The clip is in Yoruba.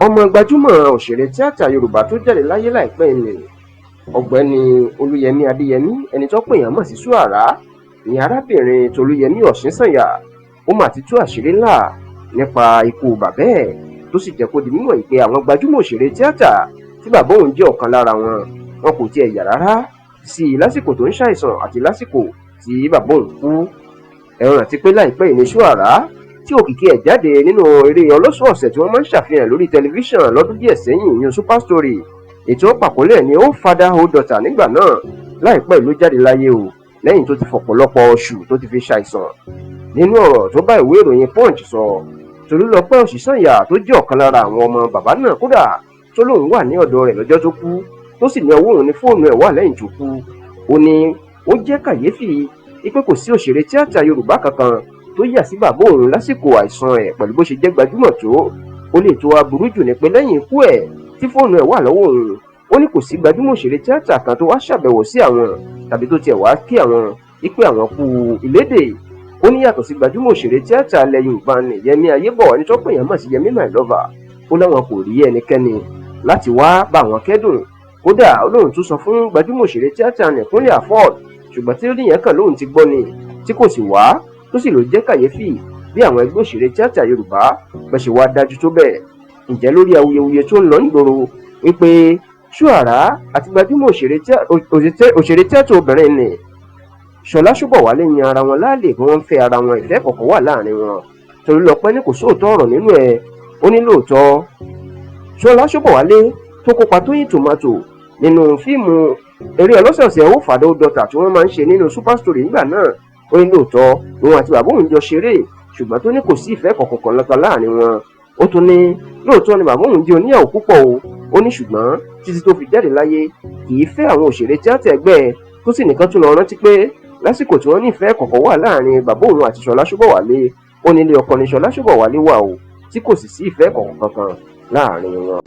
ọmọ gbajúmọ̀ òṣèré tíátà Yorùbá tó jáde láyé láìpẹ́ ni ọ̀gbẹ́ni Olúyẹmí Adéyẹmí, ẹni tó pè yàn mọ̀ sí Ṣúàrà, ní arábìnrin Tolúyẹmí Ọ̀ṣínsànyà. Ó mà ti tú àṣírí ńlá nípa ikú bàbá ẹ̀, tó sì jẹ́ kó di mímọ̀ pé àwọn gbajúmọ̀ òṣèré tíátà tí bàbá òun jẹ́ ọ̀kan lára wọn kò tiẹ̀ yà rárá sí i lásìkò tó ń ṣàìsàn àti lásìkò tí bàbá òun kú. Ẹ rántí pé láìpẹ́ yìí ni Ṣúàrà tí òkìkí ẹ̀ jáde nínú eré ọlọ́sọ̀ọ̀sẹ̀ tí wọ́n máa ń ṣàfihàn lórí tẹlifíṣàn lọ́dún díẹ̀ sẹ́yìn ní Super Story. Ètò pàkólẹ̀ ni Ó Father Ó Daughter nígbà náà. Láìpẹ́ ló jáde láyé o, lẹ́yìn tó ti fọ̀pọ̀lọpọ̀ oṣù tó ti fi ṣàìsàn. Nínú ọ̀rọ̀ tó bá ìwé ìròyìn Punch sọ, Tolúlọpẹ́ Ọ̀ṣínsànyà tó jẹ́ ọ̀kan lára àwọn ọmọ bàbá náà kódà tó lóun wà ní ọ̀dọ̀ rẹ̀ lọ́jọ́ tó kú, tó sì ní ọwọ́ òun ní fóònù ẹ̀ wà lẹ́yìn tó kú. Ó ní ó jẹ́ kàyéfì pé kò sí òṣèré tíátà Yorùbá kankan tó yà sí bàbá òun lásìkò àìsàn ẹ̀ pẹ̀lú bó ṣe jẹ́ gbajúmọ̀ tó. Ó lè tó aburú jù ní pé lẹ́yìn ikú ẹ̀ tí fóònù ẹ̀ wà lọ́wọ́ òun, ó ní kò sí gbajúmọ̀ òṣèré tíátà kan tó wá ṣàbẹ̀wò sí àwọn tàbí tó tiẹ̀ wá kí àwọn wípé àwọn kú ìlédè. Ó ní yàtọ̀ sí gbajúmọ̀ òṣèré tíátà ilẹ̀ Yorùbá ní Yẹmí Ayébọ̀, ẹni tó pè yàn mọ̀ sí Yẹmí My Lover. Ó láwọn kò rí ẹnikẹ́ni láti wá bá wọn kẹ́dùn. Kódà ó lóun tún sọ fún gbajúmọ̀ òṣèré tíátà ní Kúnlé Afọ́d, ṣùgbọ́n tí ó níyẹn kàn lóun ti gbọ́ ni tí kò sì wá, tó sì ló jẹ́ kàyéfì bí àwọn ẹgbẹ́ òṣèré tíátà Yorùbá bẹ́ẹ̀ ṣe wá dájú tó bẹ́ẹ̀. Ǹjẹ́ lórí awuyewuye tó ń lọ nígboro wípé Ṣúàrà àti gbajúmọ̀ òṣèré tíátà obìnrin ni Ṣọlá Ṣóbọ̀wálé yan ara wọn láàlè bí wọ́n ń fẹ́ ara wọn, ìfẹ́ kọ̀ọ̀kan wà láàrin wọn. Tolúlọpẹ́ ní kò sóòótọ́ ọ̀rọ̀ nínú ẹ̀. Ó ní lóòótọ́ Ṣọlá Ṣóbọ̀wálé tó kópa Tóyìn Tòmátò nínú fíìmù eré ọlọ́sọ̀ọ̀sẹ̀ Ó Father Ó Daughter tí wọ́n máa ń ṣe nínú Super Story nígbà náà. Ó ní lóòótọ́ òun àti bàbá òun jọ ṣeré, ṣùgbọ́n tó ní kò sí ìfẹ́ kọ̀ọ̀kan lọ́tọ̀ láàrin wọn. Ó tún ní lóòótọ́ ni bàbá òun jẹ́ oníyàwó púpọ̀ o. Ó ní ṣùgbọ́n títí tó fi jáde láyé kì í fẹ́ àwọn òṣèré tíátà ẹgbẹ́ tó sì nìkan tún lọ rántí pé lásìkò tí wọ́n ní ìfẹ́ kọ̀ọ̀kan wà láàrin bàbá òun àti Ṣọlá Ṣóbọ̀wálé, ó ní ilé ọkọ ni Ṣọlá Ṣóbọ̀wálé wà o, tí kò sì sí ìfẹ́ kọ̀ọ̀kan kankan láàrin wọn.